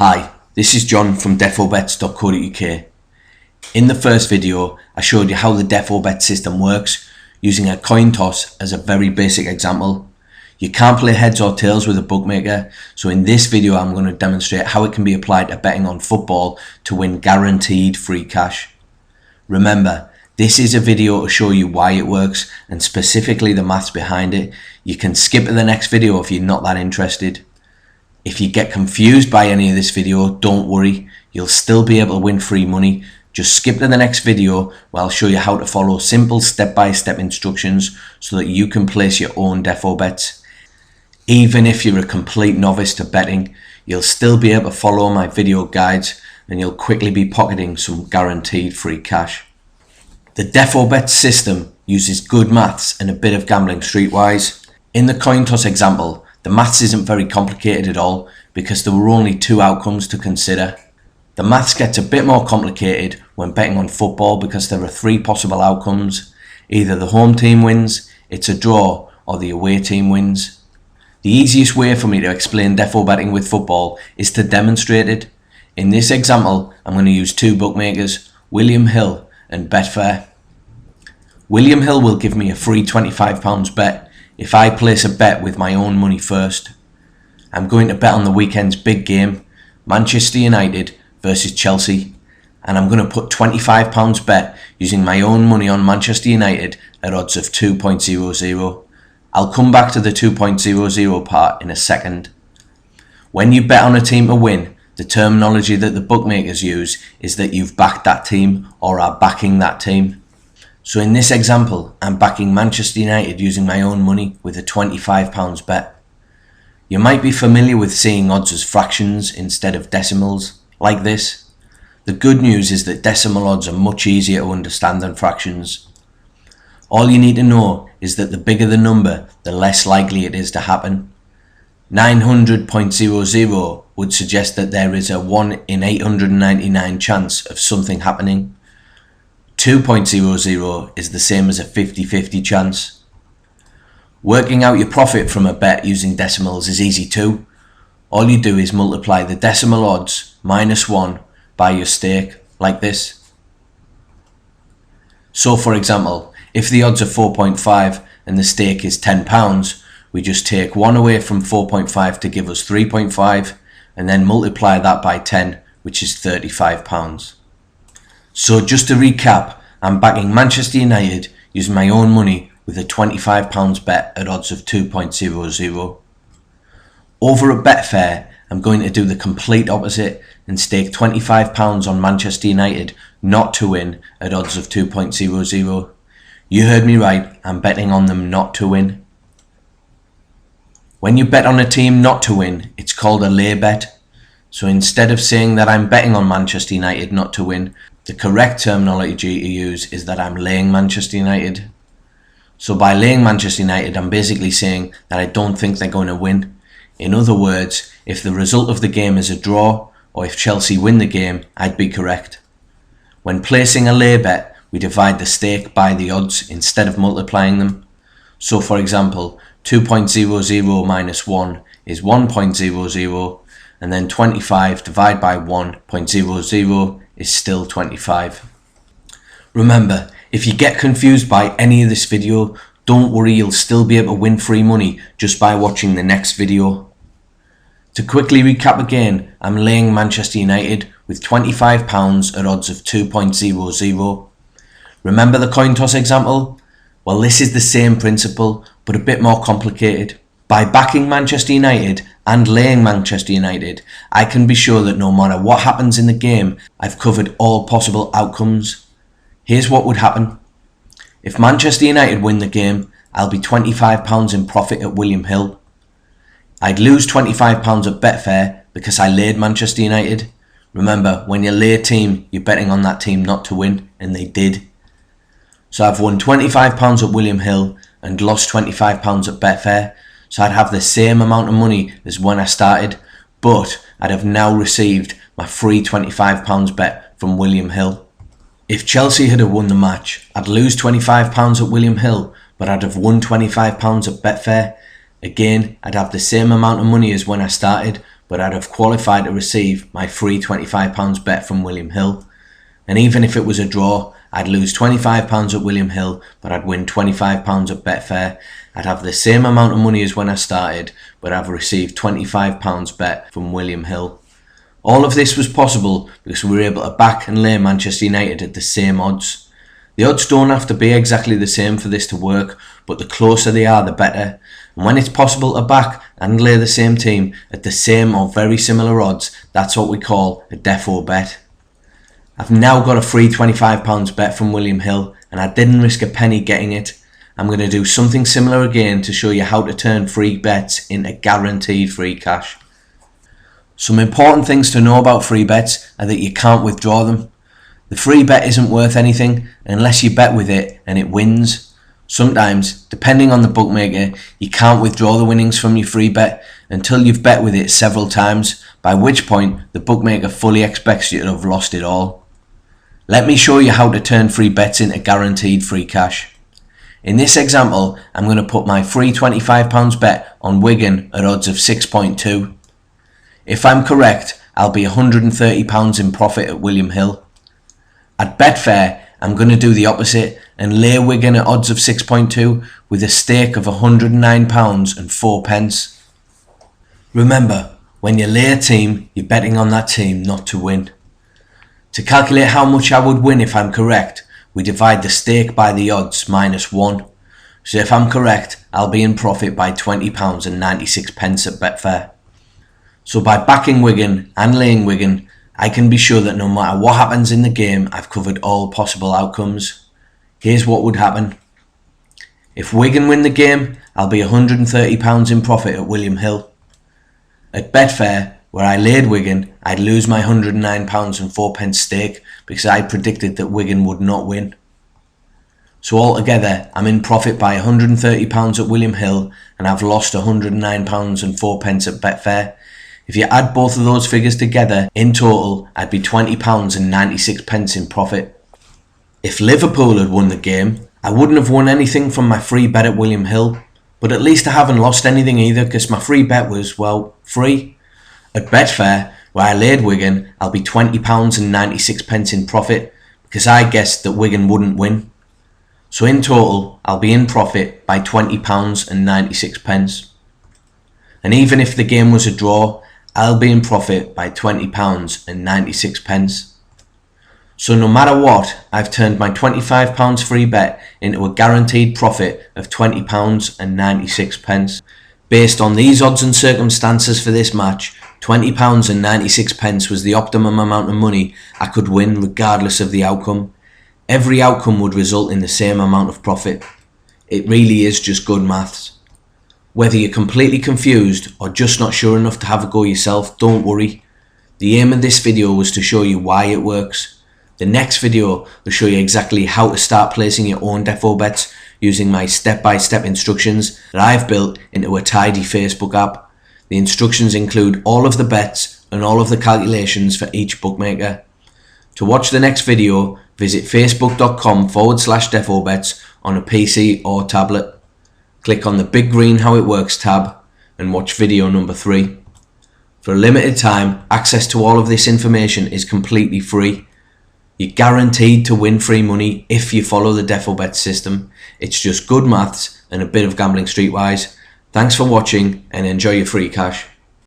Hi, this is John from defobets.co.uk. In the first video, I showed you how the DefoBet system works using a coin toss as a very basic example. You can't play heads or tails with a bookmaker, so in this video I'm going to demonstrate how it can be applied to betting on football to win guaranteed free cash. Remember, this is a video to show you why it works and specifically the maths behind it. You can skip to the next video if you're not that interested. If you get confused by any of this video, don't worry, you'll still be able to win free money. Just skip to the next video where I'll show you how to follow simple step-by-step instructions so that you can place your own defo bets. Even if you're a complete novice to betting, you'll still be able to follow my video guides and you'll quickly be pocketing some guaranteed free cash. The DefoBet system uses good maths and a bit of gambling streetwise. In the coin toss example, the maths isn't very complicated at all because there were only two outcomes to consider. The maths gets a bit more complicated when betting on football because there are three possible outcomes. Either the home team wins, it's a draw, or the away team wins. The easiest way for me to explain defo betting with football is to demonstrate it. In this example, I'm going to use two bookmakers, William Hill and Betfair. William Hill will give me a free £25 bet if I place a bet with my own money first. I'm going to bet on the weekend's big game, Manchester United versus Chelsea, and I'm going to put £25 bet using my own money on Manchester United at odds of 2.00. I'll come back to the 2.00 part in a second. When you bet on a team to win, the terminology that the bookmakers use is that you've backed that team or are backing that team. So in this example, I'm backing Manchester United using my own money with a £25 bet. You might be familiar with seeing odds as fractions instead of decimals, like this. The good news is that decimal odds are much easier to understand than fractions. All you need to know is that the bigger the number, the less likely it is to happen. 900.00 would suggest that there is a 1 in 899 chance of something happening. 2.00 is the same as a 50-50 chance. Working out your profit from a bet using decimals is easy too. All you do is multiply the decimal odds minus 1 by your stake, like this. So for example, if the odds are 4.5 and the stake is £10, we just take 1 away from 4.5 to give us 3.5 and then multiply that by 10, which is £35. So just to recap, I'm backing Manchester United using my own money with a £25 bet at odds of 2.00. Over at Betfair, I'm going to do the complete opposite and stake £25 on Manchester United not to win at odds of 2.00. You heard me right, I'm betting on them not to win. When you bet on a team not to win, it's called a lay bet. So instead of saying that I'm betting on Manchester United not to win, the correct terminology to use is that I'm laying Manchester United. So by laying Manchester United, I'm basically saying that I don't think they're going to win. In other words, if the result of the game is a draw, or if Chelsea win the game, I'd be correct. When placing a lay bet, we divide the stake by the odds instead of multiplying them. So for example, 2.00 minus 1 is 1.00, and then 25 divided by 1.00 is still 25. Remember, if you get confused by any of this video, don't worry, you'll still be able to win free money just by watching the next video. To quickly recap again, I'm laying Manchester United with £25 at odds of 2.00. Remember the coin toss example? Well, this is the same principle, but a bit more complicated. By backing Manchester United and laying Manchester United, I can be sure that no matter what happens in the game, I've covered all possible outcomes. Here's what would happen. If Manchester United win the game, I'll be £25 in profit at William Hill. I'd lose £25 at Betfair because I laid Manchester United. Remember, when you lay a team, you're betting on that team not to win, and they did. So I've won £25 at William Hill and lost £25 at Betfair. So I'd have the same amount of money as when I started, but I'd have now received my free £25 bet from William Hill. If Chelsea had won the match, I'd lose £25 at William Hill, but I'd have won £25 at Betfair. Again, I'd have the same amount of money as when I started, but I'd have qualified to receive my free £25 bet from William Hill. And even if it was a draw, I'd lose £25 at William Hill, but I'd win £25 at Betfair. I'd have the same amount of money as when I started, but I've received £25 bet from William Hill. All of this was possible because we were able to back and lay Manchester United at the same odds. The odds don't have to be exactly the same for this to work, but the closer they are, the better. And when it's possible to back and lay the same team at the same or very similar odds, that's what we call a defo bet. I've now got a free £25 bet from William Hill, and I didn't risk a penny getting it. I'm going to do something similar again to show you how to turn free bets into guaranteed free cash. Some important things to know about free bets are that you can't withdraw them. The free bet isn't worth anything unless you bet with it and it wins. Sometimes, depending on the bookmaker, you can't withdraw the winnings from your free bet until you've bet with it several times, by which point the bookmaker fully expects you to have lost it all. Let me show you how to turn free bets into guaranteed free cash. In this example, I'm going to put my free £25 bet on Wigan at odds of 6.2. If I'm correct, I'll be £130 in profit at William Hill. At Betfair, I'm going to do the opposite and lay Wigan at odds of 6.2 with a stake of £109 and 4 pence. Remember, when you lay a team, you're betting on that team not to win. To calculate how much I would win if I'm correct, we divide the stake by the odds minus 1. So if I'm correct, I'll be in profit by £20 and 96 pence at Betfair. So by backing Wigan and laying Wigan, I can be sure that no matter what happens in the game, I've covered all possible outcomes. Here's what would happen. If Wigan win the game, I'll be £130 in profit at William Hill. At Betfair, where I laid Wigan, I'd lose my £109 and 4 pence stake because I predicted that Wigan would not win. So altogether, I'm in profit by £130 at William Hill and I've lost £109 and 4 pence at Betfair. If you add both of those figures together, in total, I'd be £20 and 96 pence in profit. If Liverpool had won the game, I wouldn't have won anything from my free bet at William Hill, but at least I haven't lost anything either because my free bet was, well, free. At Betfair, where I laid Wigan, I'll be £20 and 96 pence in profit because I guessed that Wigan wouldn't win. So in total, I'll be in profit by £20 and 96 pence. And even if the game was a draw, I'll be in profit by £20 and 96 pence. So no matter what, I've turned my £25 free bet into a guaranteed profit of £20 and 96 pence. Based on these odds and circumstances for this match, £20 and 96 pence was the optimum amount of money I could win regardless of the outcome. Every outcome would result in the same amount of profit. It really is just good maths. Whether you're completely confused or just not sure enough to have a go yourself, don't worry. The aim of this video was to show you why it works. The next video will show you exactly how to start placing your own defo bets using my step-by-step instructions that I've built into a tidy Facebook app. The instructions include all of the bets and all of the calculations for each bookmaker. To watch the next video, visit facebook.com/defobets on a PC or tablet. Click on the big green How It Works tab and watch video number 3. For a limited time, access to all of this information is completely free. You're guaranteed to win free money if you follow the DefoBet system. It's just good maths and a bit of gambling streetwise. Thanks for watching and enjoy your free cash.